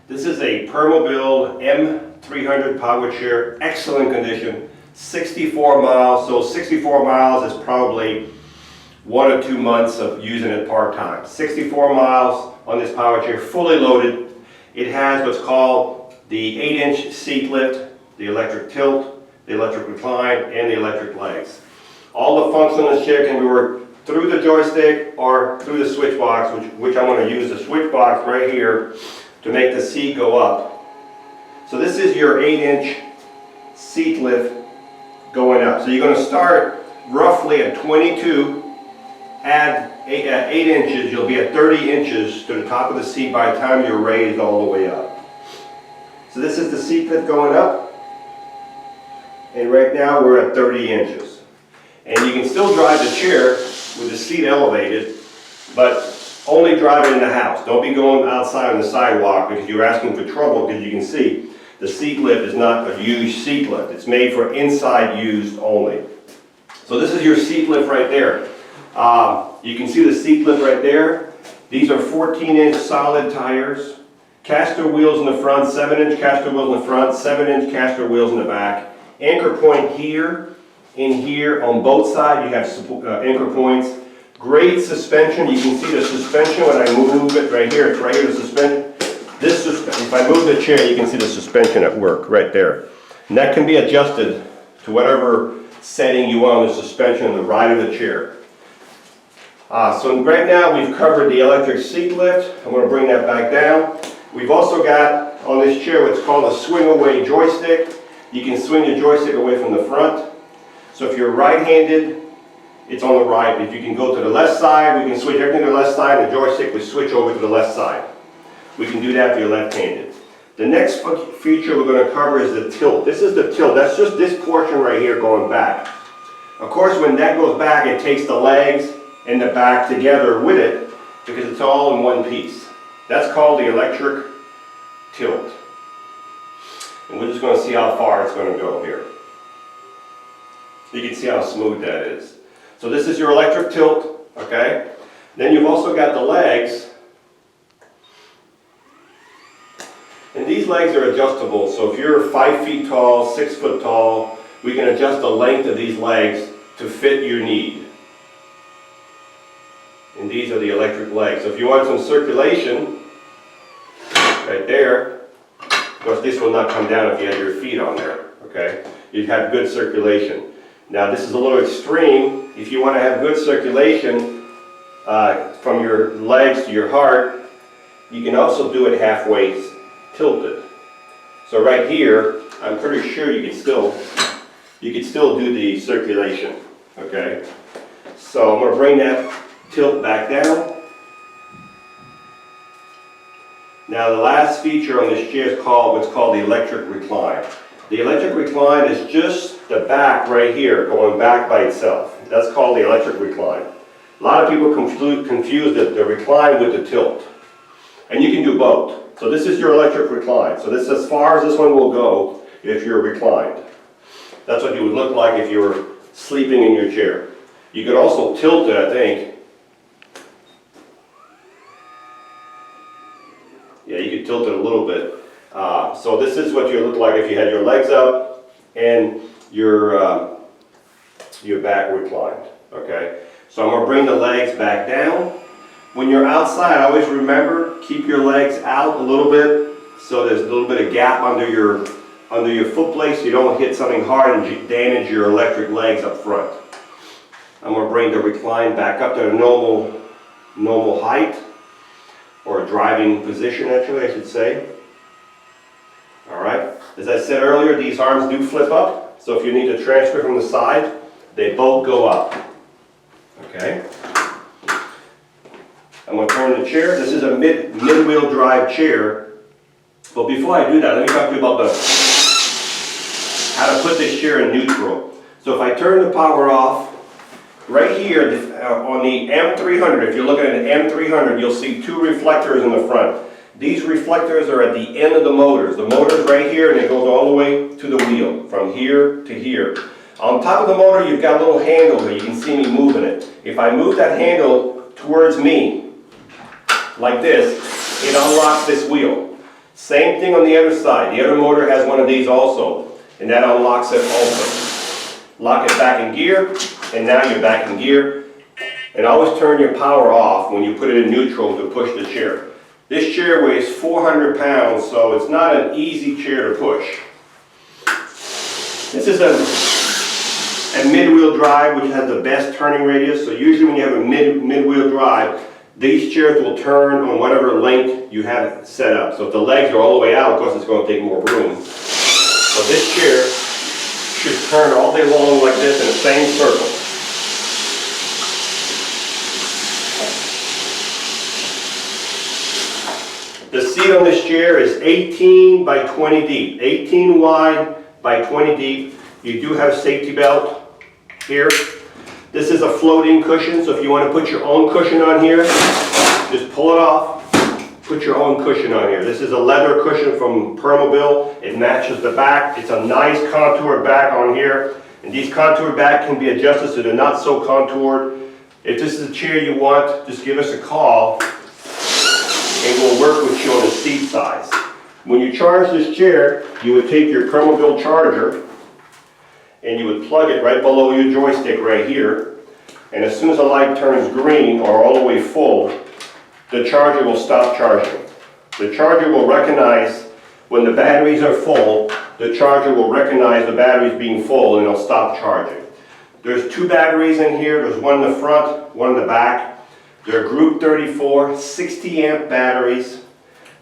This is a Permobil M300 power chair, excellent condition, 64 miles. So 64 miles is probably 1 or 2 months of using it part-time. 64 miles on this power chair, fully loaded. It has what's called the 8-inch seat lift, the electric tilt, the electric recline, and the electric legs. All the functions on this chair can be worked through the joystick or through the switch box, which I'm going to use the switch box right here to make the seat go up. So this is your 8-inch seat lift going up. So you're going to start roughly at 22, add 8 inches, you'll be at 30 inches to the top of the seat by the time you're raised all the way up. So this is the seat lift going up, and right now we're at 30 inches. And you can still drive the chair with the seat elevated, but only drive it in the house. Don't be going outside on the sidewalk because you're asking for trouble, because you can see the seat lift is not a used seat lift. It's made for inside used only. So this is your seat lift right there. You can see the seat lift right there. These are 14-inch solid tires. Caster wheels in the front, 7-inch caster wheels in the front, 7-inch caster wheels in the back. Anchor point here, in here, on both sides you have anchor points. Great suspension. You can see the suspension when I move it right here. It's right here, the suspension. If I move the chair, you can see the suspension at work right there. And that can be adjusted to whatever setting you want on the suspension and the ride of the chair. So right now we've covered the electric seat lift. I'm going to bring that back down. We've also got on this chair what's called a swing away joystick. You can swing the joystick away from the front. So if you're right-handed, it's on the right. If you can go to the left side, we can switch everything to the left side, and the joystick will switch over to the left side. We can do that if you're left-handed. The next feature we're going to cover is the tilt. This is the tilt. That's just this portion right here going back. Of course, when that goes back, it takes the legs and the back together with it because it's all in one piece. That's called the electric tilt. And we're just going to see how far it's going to go here. You can see how smooth that is. So this is your electric tilt, okay? Then you've also got the legs. And these legs are adjustable. So if you're 5 feet tall, 6 foot tall, we can adjust the length of these legs to fit your need. And these are the electric legs. So if you want some circulation, right there, of course this will not come down if you have your feet on there, okay? You'd have good circulation. Now this is a little extreme. If you want to have good circulation from your legs to your heart, you can also do it halfway tilted. So right here, I'm pretty sure you could still do the circulation, okay? So I'm going to bring that tilt back down. Now the last feature on this chair is what's called the electric recline. The electric recline is just the back right here, going back by itself. That's called the electric recline. A lot of people confuse the recline with the tilt. And you can do both. So this is your electric recline. So this is as far as this one will go if you're reclined. That's what you would look like if you were sleeping in your chair. You could also tilt it, I think. Yeah, you could tilt it a little bit. So this is what you look like if you had your legs up and your back reclined. Okay. So I'm going to bring the legs back down. When you're outside, always remember, keep your legs out a little bit so there's a little bit of gap under your foot plate so you don't hit something hard and damage your electric legs up front. I'm going to bring the recline back up to a normal height, or a driving position actually, I should say. Alright, as I said earlier, these arms do flip up, so if you need to transfer from the side, they both go up. Okay. I'm going to turn the chair. This is a mid-wheel drive chair. But before I do that, let me talk to you about how to put this chair in neutral. So if I turn the power off, right here on the M300, if you're looking at an M300, you'll see 2 reflectors in the front. These reflectors are at the end of the motors. The motor's right here and it goes all the way to the wheel, from here to here. On top of the motor, you've got a little handle here. You can see me moving it. If I move that handle towards me, like this, it unlocks this wheel. Same thing on the other side. The other motor has one of these also, and that unlocks it also. Lock it back in gear, and now you're back in gear. And always turn your power off when you put it in neutral to push the chair. This chair weighs 400 pounds, so it's not an easy chair to push. This is a mid-wheel drive, which has the best turning radius. So usually when you have a mid-wheel drive, these chairs will turn on whatever length you have it set up. So if the legs are all the way out, of course it's going to take more room. But this chair should turn all day long like this in the same circle. The seat on this chair is 18 by 20 deep. 18 wide by 20 deep. You do have a safety belt here. This is a floating cushion, so if you want to put your own cushion on here, just pull it off, put your own cushion on here. This is a leather cushion from Permobil. It matches the back. It's a nice contoured back on here. And these contoured back can be adjusted so they're not so contoured. If this is a chair you want, just give us a call and we'll work with you on the seat size. When you charge this chair, you would take your Permobil charger and you would plug it right below your joystick right here. And as soon as the light turns green or all the way full, the charger will stop charging. The charger will recognize when the batteries are full, the charger will recognize the batteries being full and it'll stop charging. There's two batteries in here. There's one in the front, one in the back. They're Group 34, 60 amp batteries.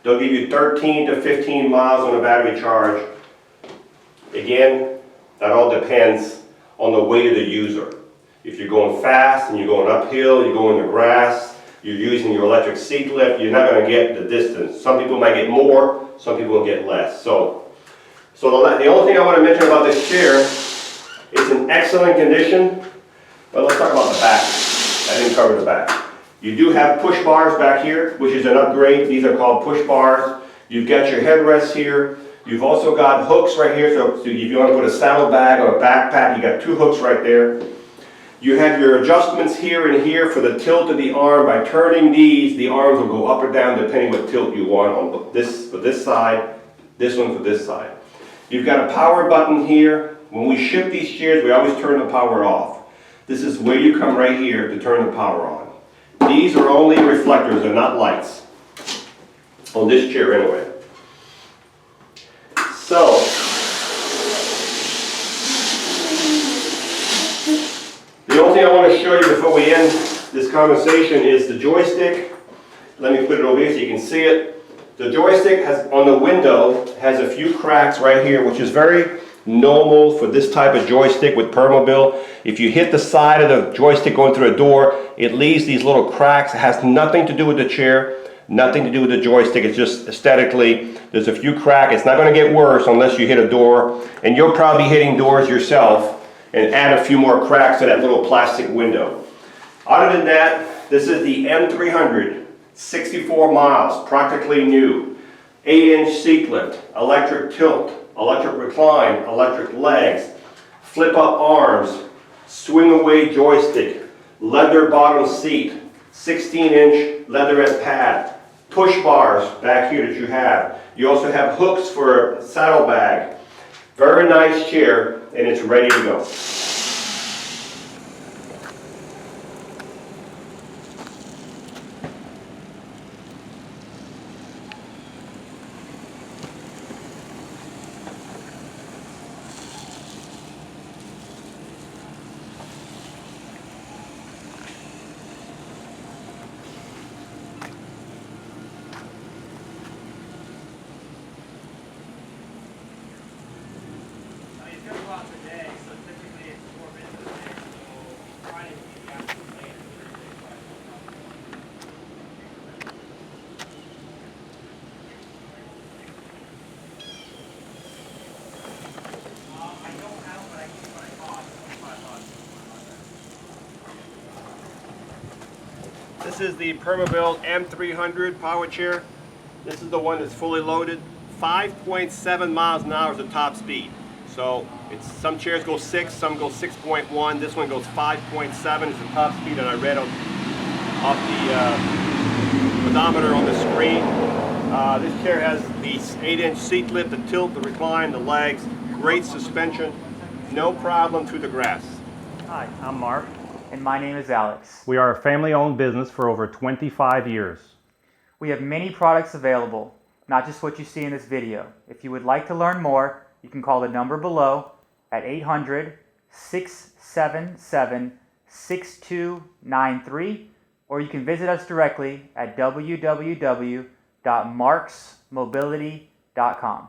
They'll give you 13 to 15 miles on a battery charge. Again, that all depends on the weight of the user. If you're going fast and you're going uphill, you're going in the grass, you're using your electric seat lift, you're not going to get the distance. Some people might get more, some people will get less. So the only thing I want to mention about this chair, it's in excellent condition, but let's talk about the back. I didn't cover the back. You do have push bars back here, which is an upgrade. These are called push bars. You've got your headrests here. You've also got hooks right here, so if you want to put a saddlebag or a backpack, you got two hooks right there. You have your adjustments here and here for the tilt of the arm. By turning these, the arms will go up or down depending what tilt you want on this for this side, this one for this side. You've got a power button here. When we ship these chairs, we always turn the power off. This is where you come right here to turn the power on. These are only reflectors, they're not lights. On this chair anyway. So, the only thing I want to show you before we end this conversation is the joystick. Let me put it over here so you can see it. The joystick has, on the window, has a few cracks right here, which is very normal for this type of joystick with Permobil. If you hit the side of the joystick going through a door, it leaves these little cracks. It has nothing to do with the chair, nothing to do with the joystick. It's just aesthetically, there's a few cracks. It's not going to get worse unless you hit a door, and you'll probably be hitting doors yourself and add a few more cracks to that little plastic window. Other than that, this is the M300, 64 miles, practically new. 8-inch seat lift, electric tilt, electric recline, electric legs, flip up arms, swing away joystick, leather bottom seat, 16-inch leatherette pad, push bars back here that you have. You also have hooks for a saddlebag. Very nice chair, and it's ready to go. This is the Permobil M300 power chair. This is the one that's fully loaded. 5.7 miles an hour is the top speed. So some chairs go 6, some go 6.1. This one goes 5.7 is the top speed that I read off the odometer on the screen. This chair has the 8-inch seat lip, the tilt, the recline, the legs, great suspension, no problem through the grass. Hi, I'm Mark. And my name is Alex. We are a family-owned business for over 25 years. We have many products available, not just what you see in this video. If you would like to learn more, you can call the number below at 800-677-6293, or you can visit us directly at www.marksmobility.com.